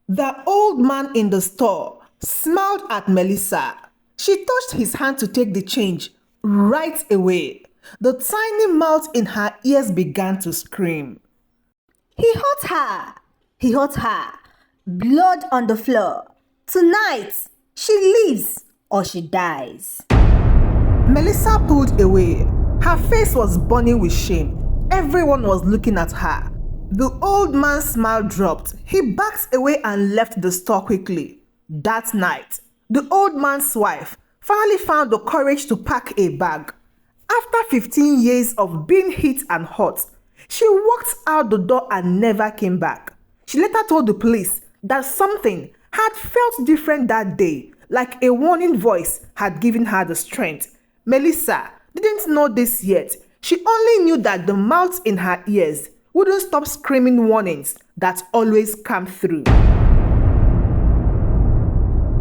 The old man in the store smiled at Melissa. She touched his hand to take the change right away. The tiny mouth in her ears began to scream. He hurt her. He hurt her. Blood on the floor. Tonight, she lives or she dies. Melissa pulled away. Her face was burning with shame. Everyone was looking at her. The old man's smile dropped. He backed away and left the store quickly. That night, the old man's wife finally found the courage to pack a bag. After 15 years of being hit and hurt, she walked out the door and never came back. She later told the police that something had felt different that day, like a warning voice had given her the strength. Melissa didn't know this yet. She only knew that the mouth in her ears wouldn't stop screaming warnings that always come through.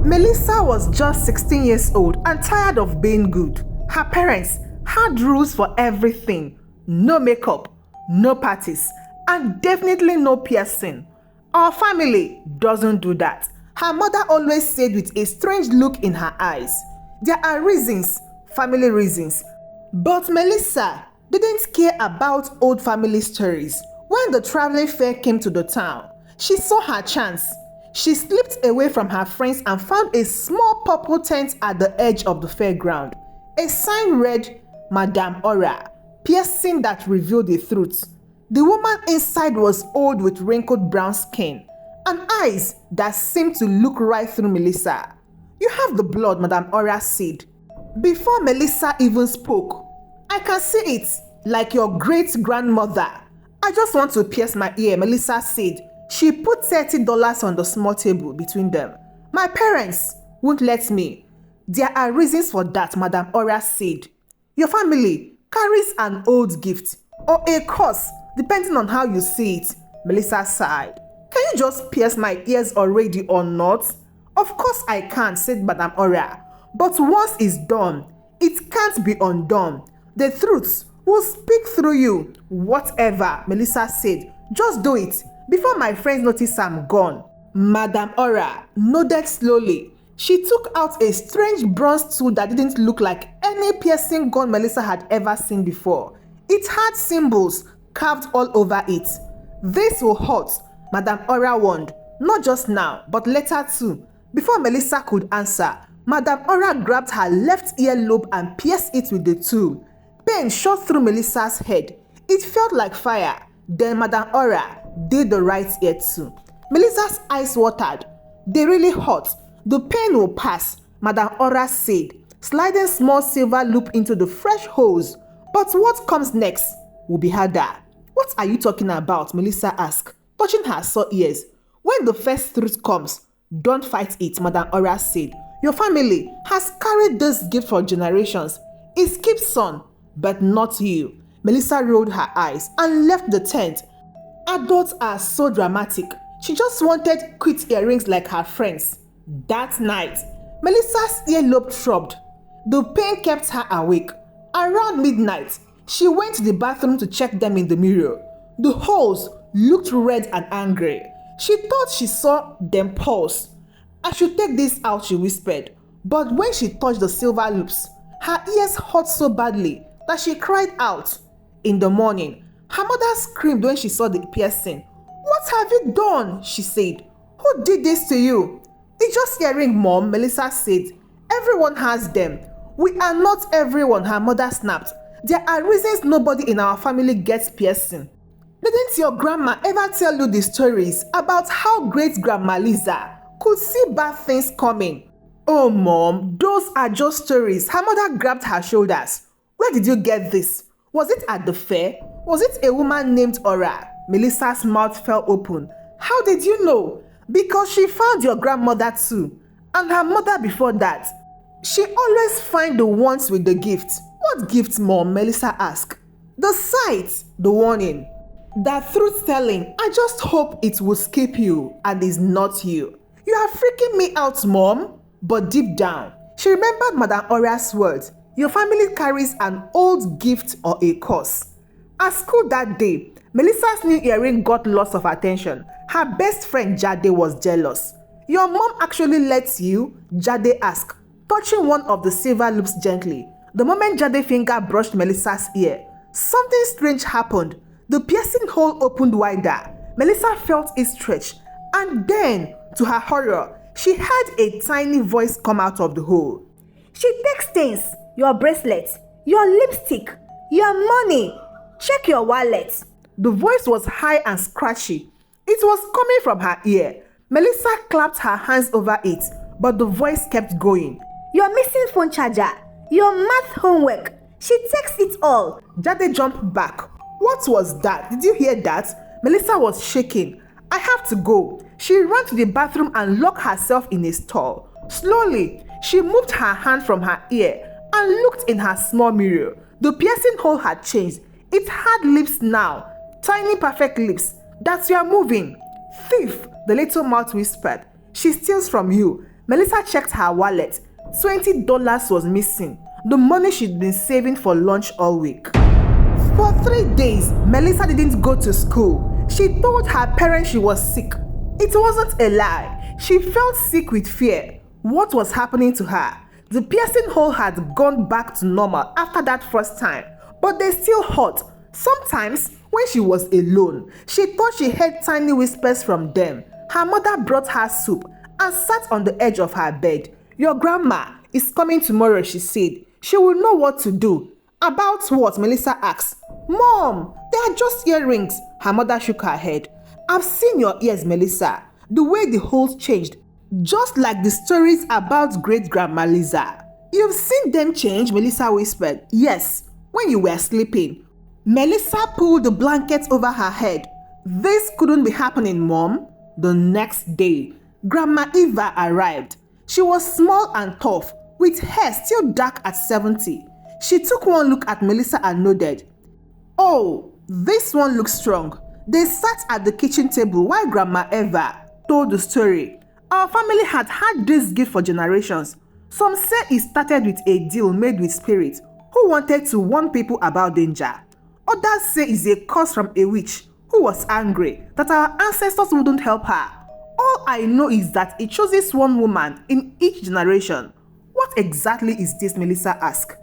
Melissa was just 16 years old and tired of being good. Her parents had rules for everything. No makeup, no parties, and definitely no piercing. Our family doesn't do that. Her mother always said with a strange look in her eyes. There are reasons, family reasons. But Melissa didn't care about old family stories. When the traveling fair came to the town, she saw her chance. She slipped away from her friends and found a small purple tent at the edge of the fairground. A sign read, Madame Aura, piercing that revealed the truth. The woman inside was old with wrinkled brown skin and eyes that seemed to look right through Melissa. You have the blood, Madame Aura said. Before Melissa even spoke, I can see it, like your great-grandmother. I just want to pierce my ear, Melissa said. She put $30 on the small table between them. My parents won't let me. There are reasons for that, Madame Aura said. Your family carries an old gift or a curse, depending on how you see it, Melissa sighed. Can you just pierce my ears already or not? Of course I can, said Madame Aura. But once it's done, it can't be undone. The truth will speak through you. Whatever, Melissa said. Just do it before my friends notice I'm gone. Madame Aura nodded slowly. She took out a strange bronze tool that didn't look like any piercing gun Melissa had ever seen before. It had symbols carved all over it. This will hurt, Madame Aura warned. Not just now, but later too. Before Melissa could answer, Madame Aura grabbed her left earlobe and pierced it with the tool. Pain shot through Melissa's head. It felt like fire. Then Madame Aura did the right ear too. Melissa's eyes watered. They really hurt. The pain will pass, Madame Aura said, sliding small silver loop into the fresh holes. But what comes next will be harder. What are you talking about? Melissa asked, touching her sore ears. When the first truth comes, don't fight it, Madame Aura said. Your family has carried this gift for generations. It keeps on, but not you. Melissa rolled her eyes and left the tent. Adults are so dramatic. She just wanted cute earrings like her friends. That night, Melissa's earlobe throbbed. The pain kept her awake. Around midnight, she went to the bathroom to check them in the mirror. The holes looked red and angry. She thought she saw them pulse. I should take this out, she whispered. But when she touched the silver loops, her ears hurt so badly that she cried out. In the morning, her mother screamed when she saw the piercing. What have you done? She said. Who did this to you? It's just earring, Mom, Melissa said. Everyone has them. We are not everyone, her mother snapped. There are reasons nobody in our family gets piercing. Didn't your grandma ever tell you the stories about how great-grandma Lisa could see bad things coming? Oh, Mom, those are just stories. Her mother grabbed her shoulders. Where did you get this? Was it at the fair? Was it a woman named Aura? Melissa's mouth fell open. How did you know? Because she found your grandmother too. And her mother before that. She always finds the ones with the gift. What gift, Mom? Melissa asked. The sight, the warning. That truth-telling, I just hope it will skip you and is not you. You are freaking me out, Mom. But deep down, she remembered Madame Aura's words. Your family carries an old gift or a curse. At school that day, Melissa's new earring got lots of attention. Her best friend Jade was jealous. "Your mom actually lets you?" Jade asked, touching one of the silver loops gently. The moment Jade's finger brushed Melissa's ear, something strange happened. The piercing hole opened wider. Melissa felt it stretch, and then, to her horror, she heard a tiny voice come out of the hole. "She takes things, your bracelet, your lipstick, your money. Check your wallet." The voice was high and scratchy. It was coming from her ear. Melissa clapped her hands over it, but the voice kept going. "Your missing phone charger, your math homework. She takes it all." Jade jumped back. "What was that? Did you hear that?" Melissa was shaking. "I have to go." She ran to the bathroom and locked herself in a stall. Slowly, she moved her hand from her ear and looked in her small mirror. The piercing hole had changed. It had lips now, tiny perfect lips that were moving. "Thief," the little mouth whispered. "She steals from you." Melissa checked her wallet. $20 was missing, the money she'd been saving for lunch all week. For 3 days, Melissa didn't go to school. She told her parents she was sick. It wasn't a lie. She felt sick with fear. What was happening to her? The piercing hole had gone back to normal after that first time, but they still hurt. Sometimes, when she was alone, she thought she heard tiny whispers from them. Her mother brought her soup and sat on the edge of her bed. "Your grandma is coming tomorrow," she said. "She will know what to do." "About what?" Melissa asked. "Mom, they are just earrings." Her mother shook her head. "I've seen your ears, Melissa. The way the holes changed. Just like the stories about great-grandma Lisa." "You've seen them change?" Melissa whispered. "Yes, when you were sleeping." Melissa pulled the blanket over her head. "This couldn't be happening, Mom." The next day, Grandma Eva arrived. She was small and tough, with hair still dark at 70. She took one look at Melissa and nodded. "Oh, this one looks strong." They sat at the kitchen table while Grandma Eva told the story. "Our family had had this gift for generations. Some say it started with a deal made with spirits who wanted to warn people about danger. Others say it's a curse from a witch who was angry that our ancestors wouldn't help her. All I know is that it chooses one woman in each generation." "What exactly is this?" Melissa asked.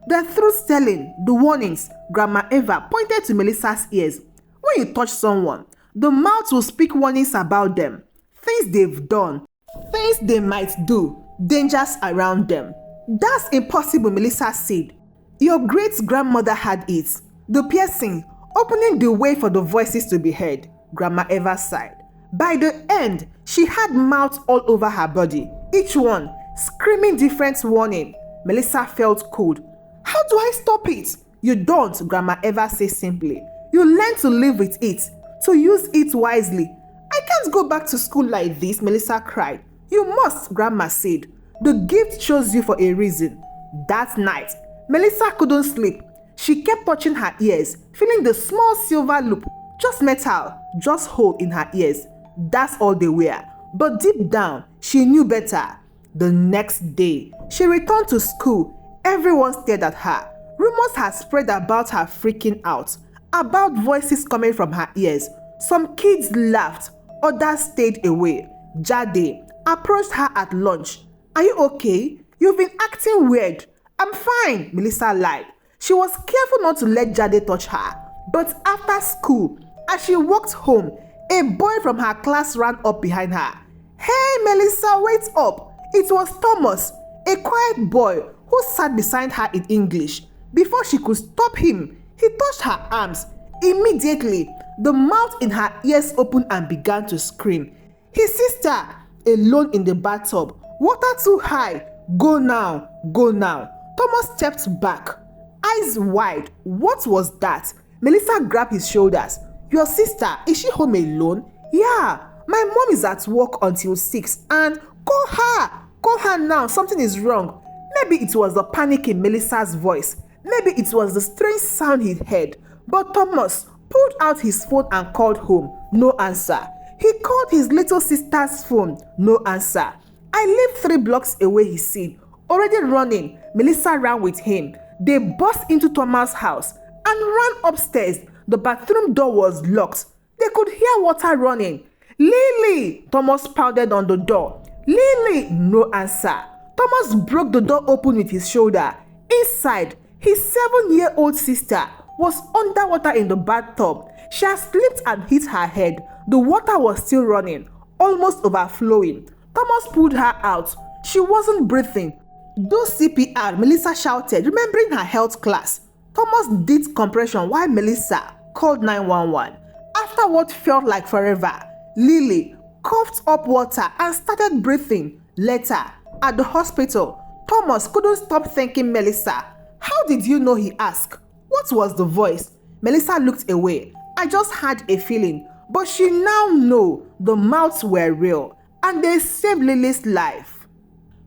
"The truth telling, the warnings." Grandma Eva pointed to Melissa's ears. "When you touch someone, the mouth will speak warnings about them. Things they've done, things they might do, dangers around them." "That's impossible," Melissa said. "Your great-grandmother had it. The piercing, opening the way for the voices to be heard." Grandma Eva sighed. "By the end, she had mouths all over her body, each one screaming different warning." Melissa felt cold. "How do I stop it?" "You don't," Grandma Eva said simply. "You learn to live with it, to use it wisely." "I can't go back to school like this," Melissa cried. "You must," Grandma said. "The gift chose you for a reason." That night, Melissa couldn't sleep. She kept touching her ears, feeling the small silver loop, just metal, just hole in her ears. That's all they were. But deep down, she knew better. The next day, she returned to school. Everyone stared at her. Rumors had spread about her freaking out, about voices coming from her ears. Some kids laughed, others stayed away. Jade approached her at lunch. "Are you okay? You've been acting weird." "I'm fine," Melissa lied. She was careful not to let Jade touch her. But after school, as she walked home, a boy from her class ran up behind her. "Hey, Melissa, wait up." It was Thomas, a quiet boy who sat beside her in English. Before she could stop him, he touched her arms. Immediately, the mouth in her ears opened and began to scream. His sister, alone in the bathtub. "Water too high. Go now, go now." Thomas stepped back, eyes wide. What was that? Melissa grabbed his shoulders. "Your sister, is she home alone?" "Yeah, my mom is at work until 6 and..." Call her now, something is wrong." Maybe it was the panic in Melissa's voice. Maybe it was the strange sound he heard. But Thomas pulled out his phone and called home. No answer. He called his little sister's phone. No answer. "I live 3 blocks away," he said. Already running, Melissa ran with him. They burst into Thomas' house and ran upstairs. The bathroom door was locked. They could hear water running. Lily! Thomas pounded on the door. Lily! No answer. Thomas broke the door open with his shoulder. Inside, his 7-year-old sister was underwater in the bathtub. She had slipped and hit her head. The water was still running, almost overflowing. Thomas pulled her out. She wasn't breathing. Do CPR, Melissa shouted, remembering her health class. Thomas did compression while Melissa called 911. After what felt like forever, Lily coughed up water and started breathing. Later, at the hospital, Thomas couldn't stop thanking Melissa. How did you know, he asked. What was the voice? Melissa looked away. I just had a feeling. But she now knew the mouths were real and they saved Lily's life.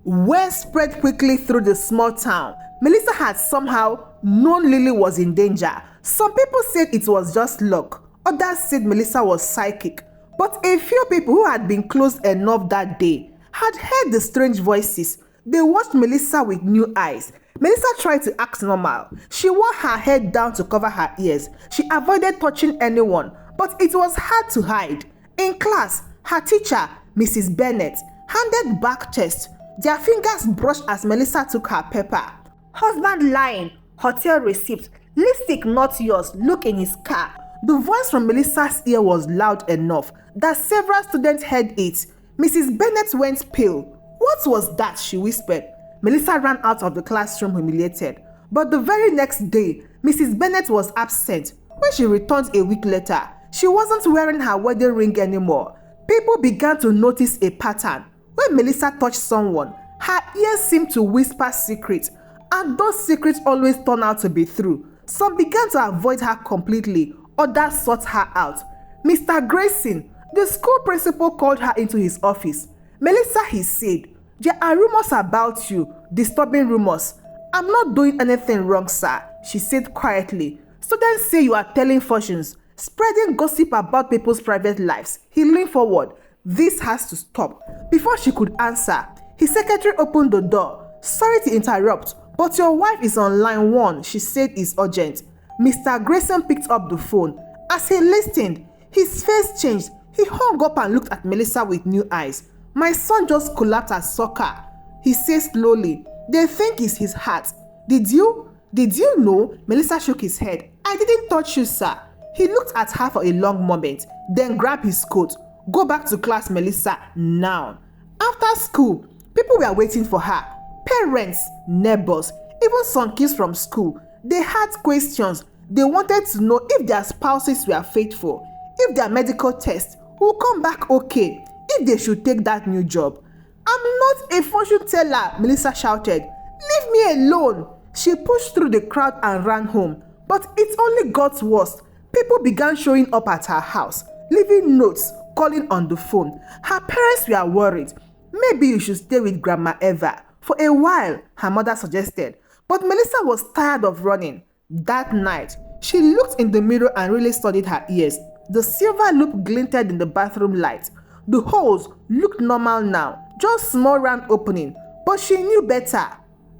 Word spread quickly through the small town. Melissa had somehow known Lily was in danger. Some people said it was just luck. Others said Melissa was psychic. But a few people who had been close enough that day had heard the strange voices. They watched Melissa with new eyes. Melissa tried to act normal. She wore her head down to cover her ears. She avoided touching anyone, but it was hard to hide. In class, her teacher, Mrs. Bennett, handed back tests. Their fingers brushed as Melissa took her paper. Husband lying, hotel receipt, lipstick not yours, look in his car. The voice from Melissa's ear was loud enough that several students heard it. Mrs. Bennett went pale. What was that? She whispered. Melissa ran out of the classroom humiliated. But the very next day, Mrs. Bennett was absent. When she returned a week later, she wasn't wearing her wedding ring anymore. People began to notice a pattern. When Melissa touched someone, her ears seemed to whisper secrets, and those secrets always turned out to be true. Some began to avoid her completely, others sought her out. Mr. Grayson, the school principal, called her into his office. Melissa, he said, there are rumors about you, disturbing rumors. I'm not doing anything wrong, sir, she said quietly. Students say you are telling fortunes, spreading gossip about people's private lives. He leaned forward. This has to stop. Before she could answer, his secretary opened the door. Sorry to interrupt, but your wife is on line 1, she said is urgent. Mr. Grayson picked up the phone. As he listened, his face changed. He hung up and looked at Melissa with new eyes. My son just collapsed at soccer, he said slowly. They think it's his heart. Did you know? Melissa shook his head. I didn't touch you, sir. He looked at her for a long moment, then grabbed his coat. Go back to class, Melissa, now. After school, people were waiting for her. Parents, neighbors, even some kids from school. They had questions. They wanted to know if their spouses were faithful, if their medical tests will come back okay, if they should take that new job. I'm not a fortune teller, Melissa shouted. Leave me alone. She pushed through the crowd and ran home. But it only got worse. People began showing up at her house, leaving notes, calling on the phone. Her parents were worried. Maybe you should stay with Grandma Eva for a while, her mother suggested. But Melissa was tired of running. That night, she looked in the mirror and really studied her ears. The silver loop glinted in the bathroom light. The holes looked normal now, just small round opening. But she knew better.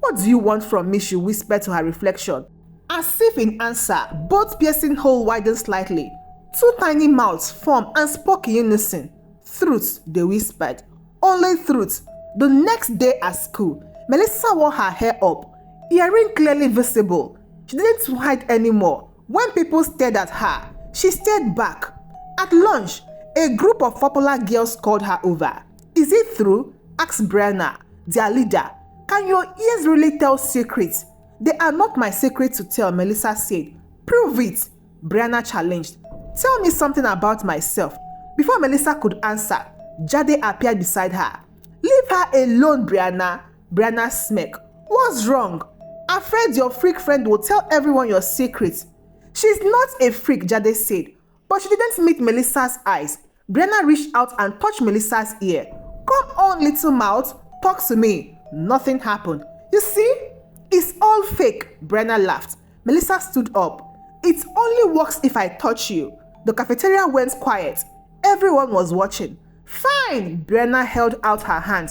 What do you want from me? She whispered to her reflection. As if in answer, both piercing hole widened slightly. Two tiny mouths formed and spoke in unison. Truth, they whispered. Only truth. The next day at school, Melissa wore her hair up, earring clearly visible. She didn't hide anymore. When people stared at her, she stayed back. At lunch, a group of popular girls called her over. Is it true? Asked Brianna, their leader. Can your ears really tell secrets? They are not my secret to tell, Melissa said. Prove it, Brianna challenged. Tell me something about myself. Before Melissa could answer, Jade appeared beside her. Leave her alone, Brianna. Brianna smirked. What's wrong? Afraid your freak friend will tell everyone your secrets. She's not a freak, Jade said. But she didn't meet Melissa's eyes. Brianna reached out and touched Melissa's ear. Come on, little mouth. Talk to me. Nothing happened. You see? It's all fake, Brianna laughed. Melissa stood up. It only works if I touch you. The cafeteria went quiet. Everyone was watching. Fine, Brianna held out her hand.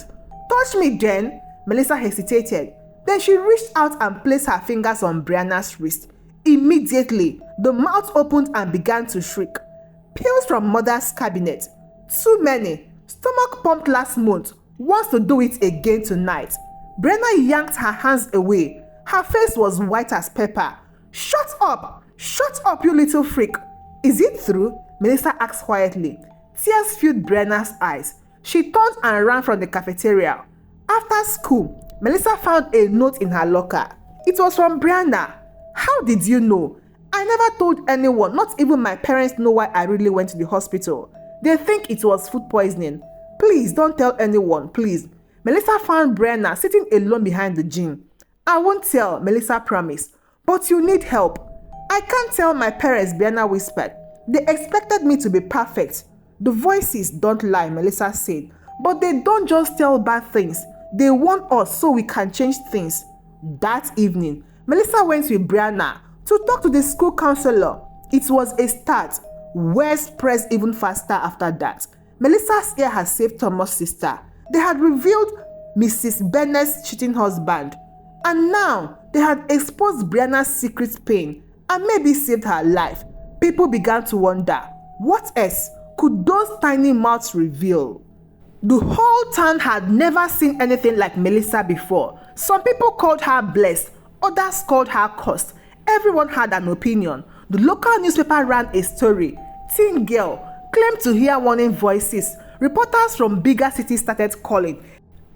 Touch me then. Melissa hesitated. Then she reached out and placed her fingers on Brianna's wrist. Immediately, the mouth opened and began to shriek. Pills from mother's cabinet. Too many. Stomach pumped last month. Wants to do it again tonight. Brenna yanked her hands away. Her face was white as pepper. Shut up! Shut up, you little freak! Is it true? Melissa asked quietly. Tears filled Brenna's eyes. She turned and ran from the cafeteria. After school, Melissa found a note in her locker. It was from Brenna. How did you know? I never told anyone, not even my parents know why I really went to the hospital. They think it was food poisoning. Please don't tell anyone, please. Melissa found Brenna sitting alone behind the gym. I won't tell, Melissa promised. But you need help. I can't tell my parents, Brenna whispered. They expected me to be perfect. The voices don't lie, Melissa said. But they don't just tell bad things. They want us so we can change things. That evening, Melissa went with Brenna to talk to the school counselor. It was a start. Words pressed even faster after that. Melissa's ear had saved Thomas' sister. They had revealed Mrs. Bennett's cheating husband. And now they had exposed Brianna's secret pain and maybe saved her life. People began to wonder, what else could those tiny mouths reveal? The whole town had never seen anything like Melissa before. Some people called her blessed, others called her cursed. Everyone had an opinion. The local newspaper ran a story. Teen girl claimed to hear warning voices. Reporters from bigger cities started calling.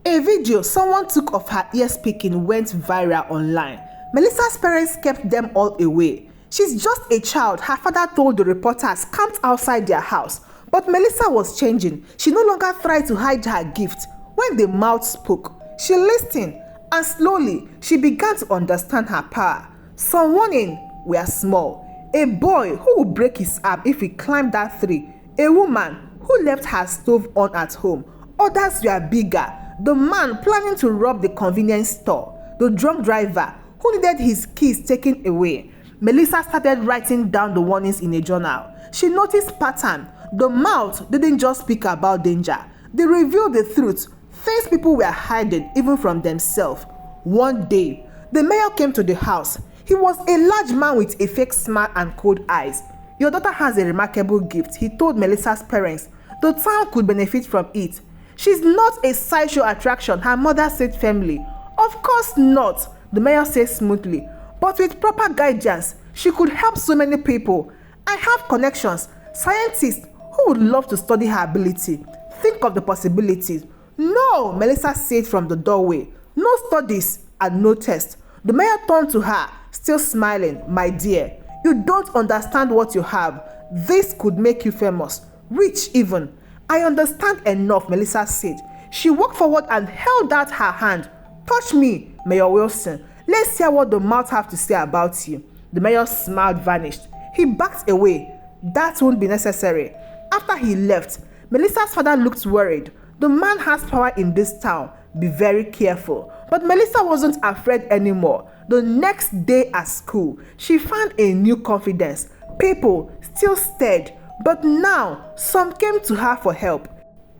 A video someone took of her ear speaking went viral online. Melissa's parents kept them all away. She's just a child, her father told the reporters camped outside their house. But Melissa was changing. She no longer tried to hide her gift. When the mouth spoke, she listened, and slowly she began to understand her power. Some warnings were small. A boy who would break his arm if he climbed that tree. A woman who left her stove on at home. Others were bigger. The man planning to rob the convenience store. The drunk driver who needed his keys taken away. Melissa started writing down the warnings in a journal. She noticed pattern. The mouth didn't just speak about danger. They revealed the truth. Things people were hiding even from themselves. One day, the mayor came to the house. He was a large man with a fake smile and cold eyes. Your daughter has a remarkable gift, he told Melissa's parents. The town could benefit from it. She's not a sideshow attraction, her mother said firmly. Of course not, the mayor said smoothly. But with proper guidance, she could help so many people. I have connections, scientists who would love to study her ability. Think of the possibilities. No, Melissa said from the doorway. No studies and no test. The mayor turned to her, still smiling. My dear, you don't understand what you have. This could make you famous, rich even. I understand enough, Melissa said. She walked forward and held out her hand. Touch me, Mayor Wilson. Let's hear what the mouth have to say about you. The mayor's smile vanished. He backed away. That won't be necessary. After he left, Melissa's father looked worried. The man has power in this town. Be very careful. But Melissa wasn't afraid anymore. The next day at school, she found a new confidence. People still stared, but now some came to her for help.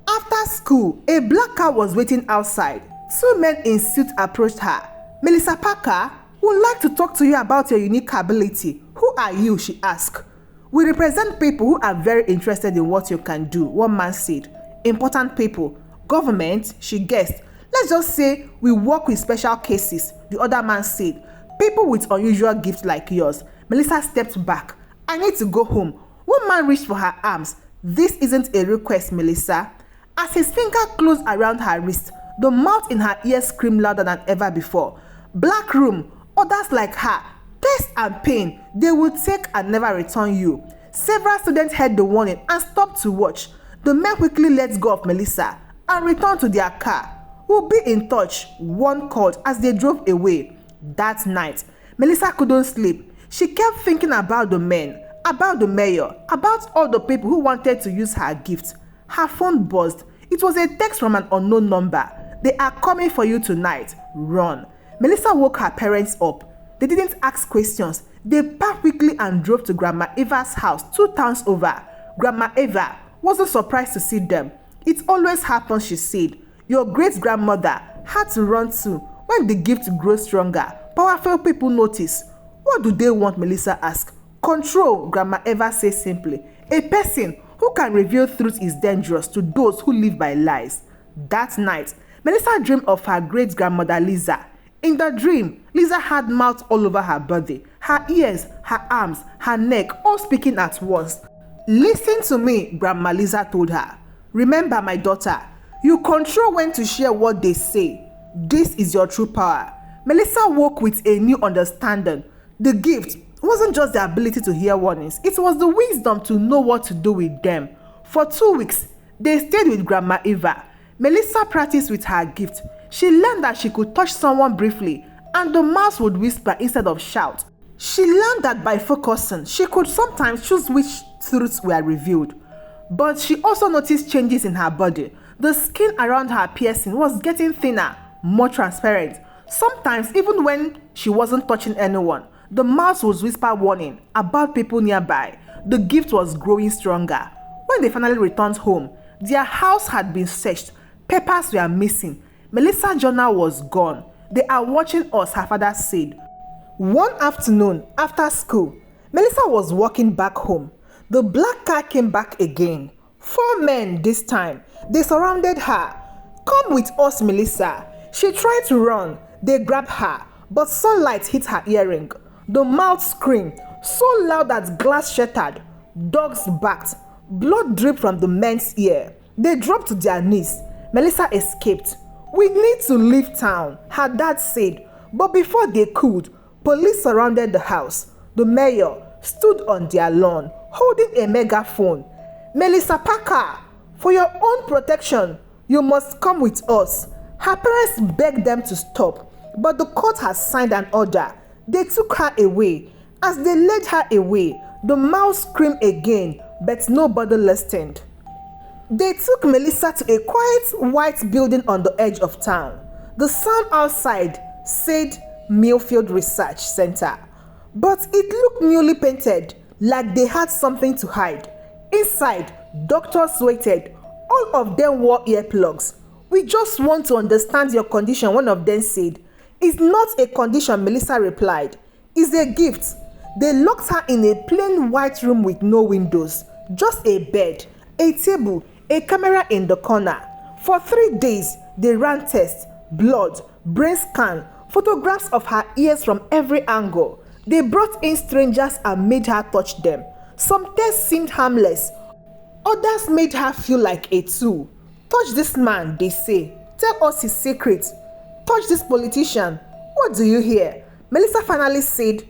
After school, a black car was waiting outside. Two men in suits approached her. Melissa Parker, would like to talk to you about your unique ability. Who are you? She asked. We represent people who are very interested in what you can do, one man said. Important people. Government, she guessed. Let's just say we work with special cases, the other man said. People with unusual gifts like yours. Melissa stepped back. I need to go home. One man reached for her arms. This isn't a request, Melissa. As his finger closed around her wrist, the mouth in her ear screamed louder than ever before. Black room, others like her, thirst and pain, they will take and never return you. Several students heard the warning and stopped to watch. The men quickly let go of Melissa and returned to their car. We'll be in touch, one called as they drove away. That night, Melissa couldn't sleep. She kept thinking about the men, about the mayor, about all the people who wanted to use her gift. Her phone buzzed. It was a text from an unknown number. They are coming for you tonight. Run. Melissa woke her parents up. They didn't ask questions. They packed quickly and drove to Grandma Eva's house 2 towns over. Grandma Eva wasn't surprised to see them. It always happens, she said. Your great-grandmother had to run too. When the gift grows stronger, powerful people notice. What do they want? Melissa asked. Control, Grandma Eva says simply. A person who can reveal truth is dangerous to those who live by lies. That night, Melissa dreamed of her great-grandmother Lisa. In the dream, Lisa had mouths all over her body, her ears, her arms, her neck, all speaking at once. Listen to me, Grandma Lisa told her. Remember, my daughter, you control when to share what they say. This is your true power. Melissa woke with a new understanding. The gift wasn't just the ability to hear warnings, it was the wisdom to know what to do with them. For 2 weeks, they stayed with Grandma Eva. Melissa practiced with her gift. She learned that she could touch someone briefly and the mouse would whisper instead of shout. She learned that by focusing, she could sometimes choose which truths were revealed. But she also noticed changes in her body. The skin around her piercing was getting thinner, more transparent. Sometimes, even when she wasn't touching anyone, the mouse would whisper warning about people nearby. The gift was growing stronger. When they finally returned home, their house had been searched. Papers were missing. Melissa's journal was gone. They are watching us, her father said. One afternoon after school, Melissa was walking back home. The black car came back again. 4 men this time. They surrounded her. Come with us, Melissa. She tried to run. They grabbed her, but sunlight hit her earring. The mouth screamed so loud that glass shattered. Dogs barked. Blood dripped from the men's ear. They dropped to their knees. Melissa escaped. We need to leave town, her dad said. But before they could, police surrounded the house. The mayor stood on their lawn, holding a megaphone. Melissa Parker, for your own protection, you must come with us. Her parents begged them to stop, but the court has signed an order. They took her away. As they led her away, the mouse screamed again, but nobody listened. They took Melissa to a quiet white building on the edge of town. The sign outside said Millfield Research Center, but it looked newly painted, like they had something to hide. Inside, doctors waited. All of them wore earplugs. We just want to understand your condition, one of them said. It's not a condition, Melissa replied. It's a gift. They locked her in a plain white room with no windows, just a bed, a table, a camera in the corner. For 3 days, they ran tests, blood, brain scan, photographs of her ears from every angle. They brought in strangers and made her touch them. Some tests seemed harmless. Others made her feel like a tool. Touch this man, they say. Tell us his secret. Touch this politician. What do you hear? Melissa finally said,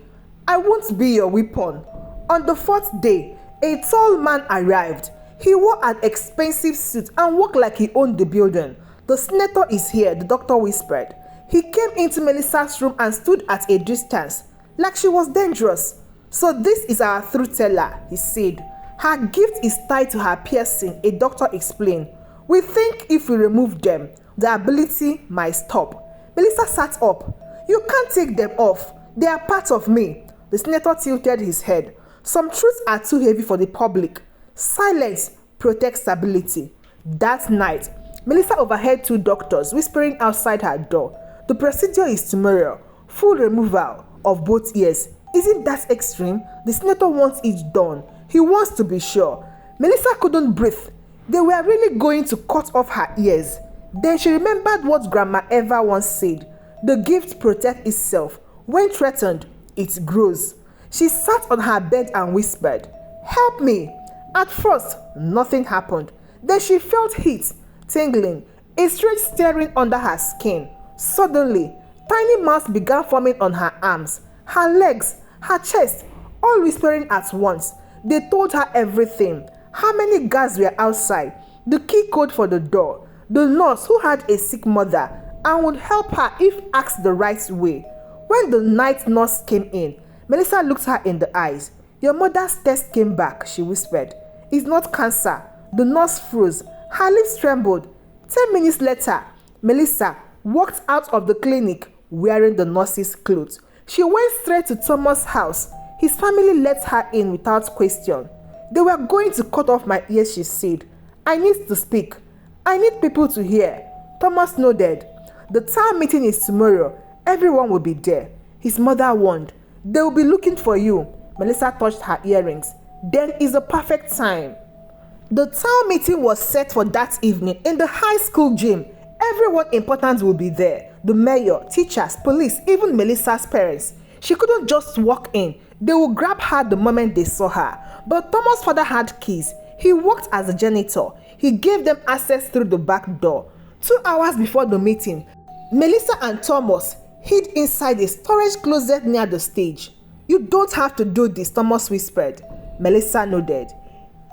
I won't be your weapon. On the 4th day, a tall man arrived. He wore an expensive suit and walked like he owned the building. The senator is here, the doctor whispered. He came into Melissa's room and stood at a distance, like she was dangerous. So this is our truth teller, he said. Her gift is tied to her piercing, a doctor explained. We think if we remove them, the ability might stop. Melissa sat up. You can't take them off. They are part of me. The senator tilted his head. Some truths are too heavy for the public. Silence protects stability. That night, Melissa overheard 2 doctors whispering outside her door. The procedure is tomorrow. Full removal of both ears. Isn't that extreme? The senator wants it done. He wants to be sure. Melissa couldn't breathe. They were really going to cut off her ears. Then she remembered what Grandma Eva once said. The gift protects itself. When threatened, it grows. She sat on her bed and whispered, Help me. At first, nothing happened. Then she felt heat, tingling, a strange stirring under her skin. Suddenly, tiny mouse began forming on her arms, her legs, her chest, all whispering at once. They told her everything. How many guards were outside, the key code for the door, the nurse who had a sick mother and would help her if asked the right way. When the night nurse came in, Melissa looked her in the eyes. Your mother's test came back, she whispered. It's not cancer. The nurse froze. Her lips trembled. 10 minutes later, Melissa walked out of the clinic wearing the nurse's clothes. She went straight to Thomas' house. His family let her in without question. They were going to cut off my ears, she said. I need to speak. I need people to hear. Thomas nodded. The town meeting is tomorrow. Everyone will be there. His mother warned. They will be looking for you. Melissa touched her earrings. Then is the perfect time. The town meeting was set for that evening in the high school gym. Everyone important will be there. The mayor, teachers, police, even Melissa's parents. She couldn't just walk in. They would grab her the moment they saw her. But Thomas' father had keys. He worked as a janitor. He gave them access through the back door. 2 hours before the meeting, Melissa and Thomas hid inside a storage closet near the stage. You don't have to do this, Thomas whispered. Melissa nodded.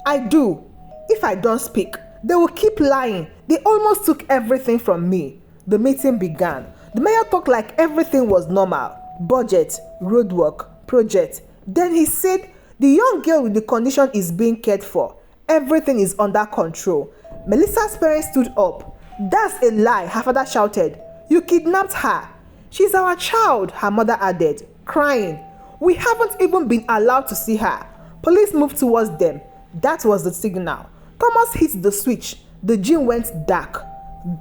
I do. If I don't speak, they will keep lying. They almost took everything from me. The meeting began. The mayor talked like everything was normal. Budget, roadwork, project. Then he said, the young girl with the condition is being cared for. Everything is under control. Melissa's parents stood up. That's a lie, her father shouted. You kidnapped her. She's our child, her mother added, crying. We haven't even been allowed to see her. Police moved towards them. That was the signal. Thomas hit the switch. The gym went dark.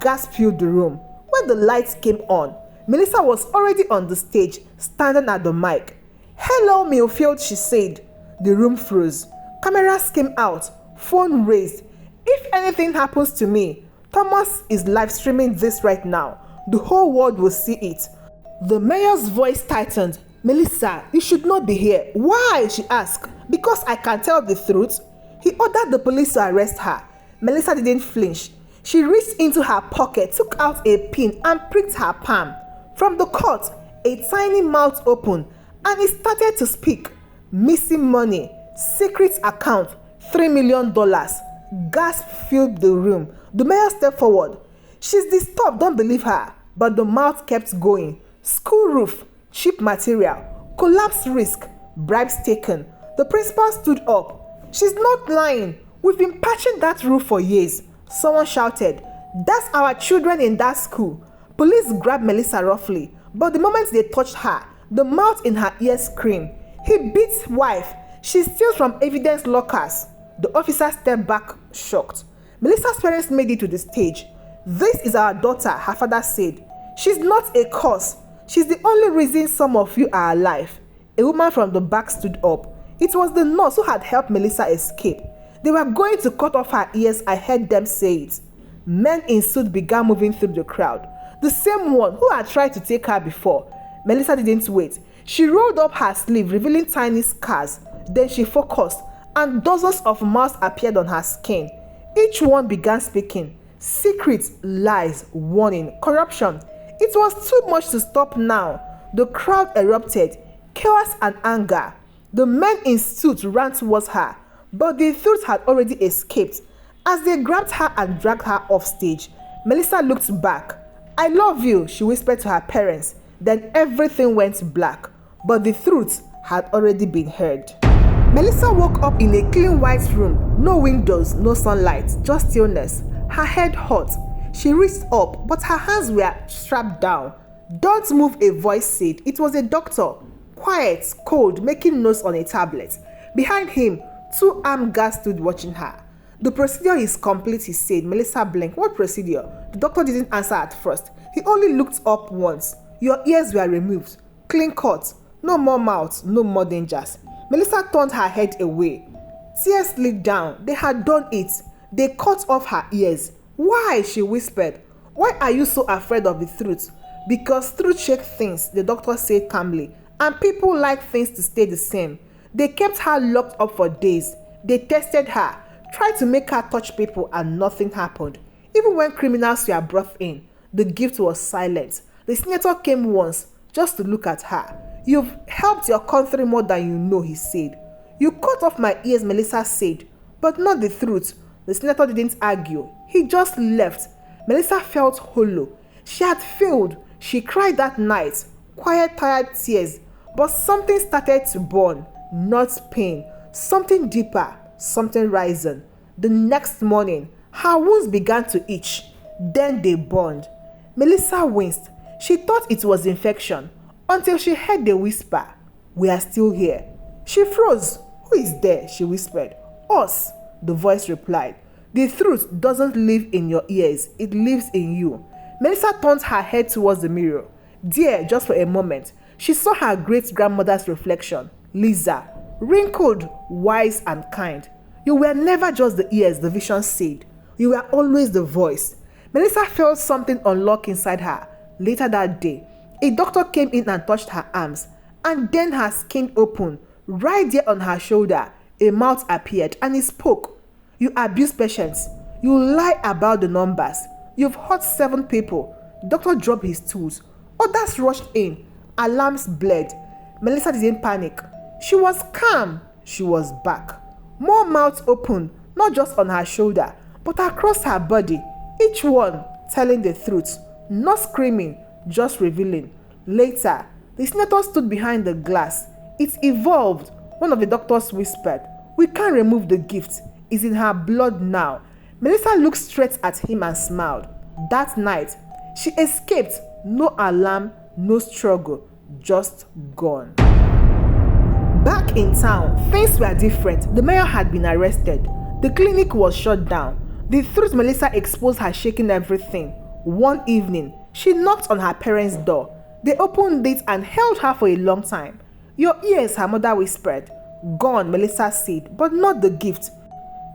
Gas filled the room. When the lights came on, Melissa was already on the stage, standing at the mic. Hello, Millfield, she said. The room froze. Cameras came out. Phone raised. If anything happens to me, Thomas is live streaming this right now. The whole world will see it. The mayor's voice tightened. Melissa, you should not be here. Why? She asked. Because I can tell the truth. He ordered the police to arrest her. Melissa didn't flinch. She reached into her pocket, took out a pin and pricked her palm. From the court, a tiny mouth opened and it started to speak. Missing money, secret account, $3 million. Gasp filled the room. The mayor stepped forward. She's disturbed, don't believe her. But the mouth kept going. School roof, cheap material, collapse risk, bribes taken. The principal stood up. She's not lying. We've been patching that roof for years. Someone shouted, that's our children in that school. Police grabbed Melissa roughly, but the moment they touched her, the mouth in her ear screamed. He beats wife. She steals from evidence lockers. The officer stepped back, shocked. Melissa's parents made it to the stage. This is our daughter, her father said. She's not a cause. She's the only reason some of you are alive. A woman from the back stood up. It was the nurse who had helped Melissa escape. They were going to cut off her ears, I heard them say it. Men in suits began moving through the crowd. The same one who had tried to take her before. Melissa didn't wait. She rolled up her sleeve, revealing tiny scars. Then she focused, and dozens of mouths appeared on her skin. Each one began speaking. Secrets, lies, warning, corruption. It was too much to stop now. The crowd erupted. Chaos and anger. The men in suits ran towards her, but the thieves had already escaped. As they grabbed her and dragged her off stage, Melissa looked back. I love you, she whispered to her parents. Then everything went black, but the truth had already been heard. Melissa woke up in a clean white room. No windows, no sunlight, just stillness. Her head hot. She reached up, but her hands were strapped down. Don't move, a voice said. It was a doctor. Quiet, cold, making notes on a tablet. Behind him, 2 armed guards stood watching her. The procedure is complete, he said. Melissa blinked. What procedure? The doctor didn't answer at first. He only looked up once. Your ears were removed. Clean cut. No more mouths, no more dangers. Melissa turned her head away. Tears slid down. They had done it. They cut off her ears. Why? She whispered. Why are you so afraid of the truth? Because truth shakes things, the doctor said calmly. And people like things to stay the same. They kept her locked up for days. They tested her, tried to make her touch people, and nothing happened. Even when criminals were brought in, the gift was silent. The senator came once just to look at her. You've helped your country more than you know, he said. You cut off my ears, Melissa said, but not the truth. The senator didn't argue. He just left. Melissa felt hollow. She had failed. She cried that night, quiet, tired tears. But something started to burn, not pain, something deeper, something rising. The next morning, her wounds began to itch. Then they burned. Melissa winced. She thought it was infection until she heard the whisper, we are still here. She froze. Who is there? She whispered. Us, the voice replied. The truth doesn't live in your ears, it lives in you. Melissa turned her head towards the mirror. Dear, just for a moment, She saw her great-grandmother's reflection, Lisa, wrinkled, wise, and kind. You were never just the ears, the vision said. You were always the voice. Melissa felt something unlock inside her. Later that day, a doctor came in and touched her arms, and then her skin opened. Right there on her shoulder, a mouth appeared, and he spoke. You abuse patients. You lie about the numbers. You've hurt 7 people. The doctor dropped his tools. Others rushed in. Alarms blared. Melissa didn't panic. She was calm. She was back. More mouths opened, not just on her shoulder, but across her body, each one telling the truth, not screaming, just revealing. Later, the senator stood behind the glass. It evolved. One of the doctors whispered, "We can't remove the gift. It's in her blood now." Melissa looked straight at him and smiled. That night, she escaped. No alarm, no struggle, just gone. Back in town, things were different. The mayor had been arrested. The clinic was shut down. The truth Melissa exposed had shaken everything. One evening, she knocked on her parents' door. They opened it and held her for a long time. "Your ears," her mother whispered. "Gone," Melissa said, "but not the gift."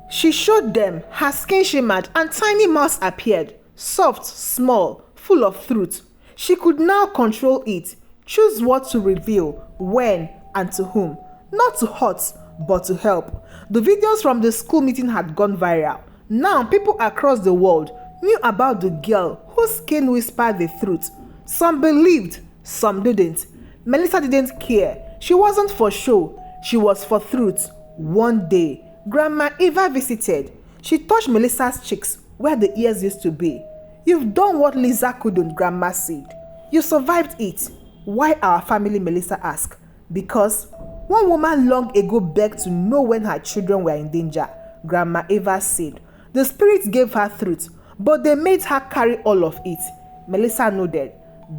She showed them. Her skin shimmered and tiny mouths appeared. Soft, small, full of truth. She could now control it. Choose what to reveal, when, and to whom. Not to hurt, but to help. The videos from the school meeting had gone viral. Now people across the world knew about the girl whose skin whispered the truth. Some believed, some didn't. Melissa didn't care. She wasn't for show. She was for truth. One day, Grandma Eva visited. She touched Melissa's cheeks where the ears used to be. "You've done what Lisa couldn't," Grandma said. "You survived it." "Why our family?" Melissa asked. "Because one woman long ago begged to know when her children were in danger," Grandma Eva said. "The spirits gave her truth, but they made her carry all of it." Melissa nodded.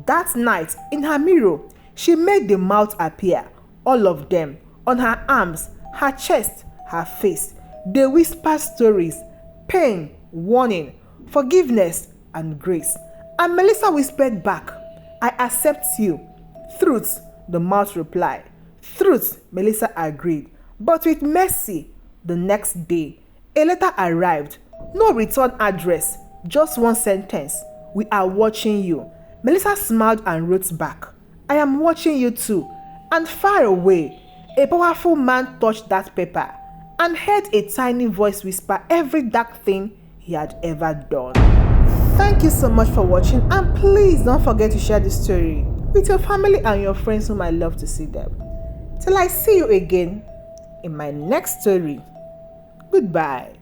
That night, in her mirror, she made the mouth appear. All of them, on her arms, her chest, her face. They whispered stories, pain, warning, forgiveness, and grace. And Melissa whispered back, "I accept you." "Truth," the mouth replied. "Truth," Melissa agreed, but with mercy. The next day, a letter arrived. No return address, just one sentence. "We are watching you." Melissa smiled and wrote back, "I am watching you too." And far away, a powerful man touched that paper and heard a tiny voice whisper every dark thing he had ever done. Thank you so much for watching, and please don't forget to share this story with your family and your friends whom I love to see them. Till I see you again in my next story. Goodbye.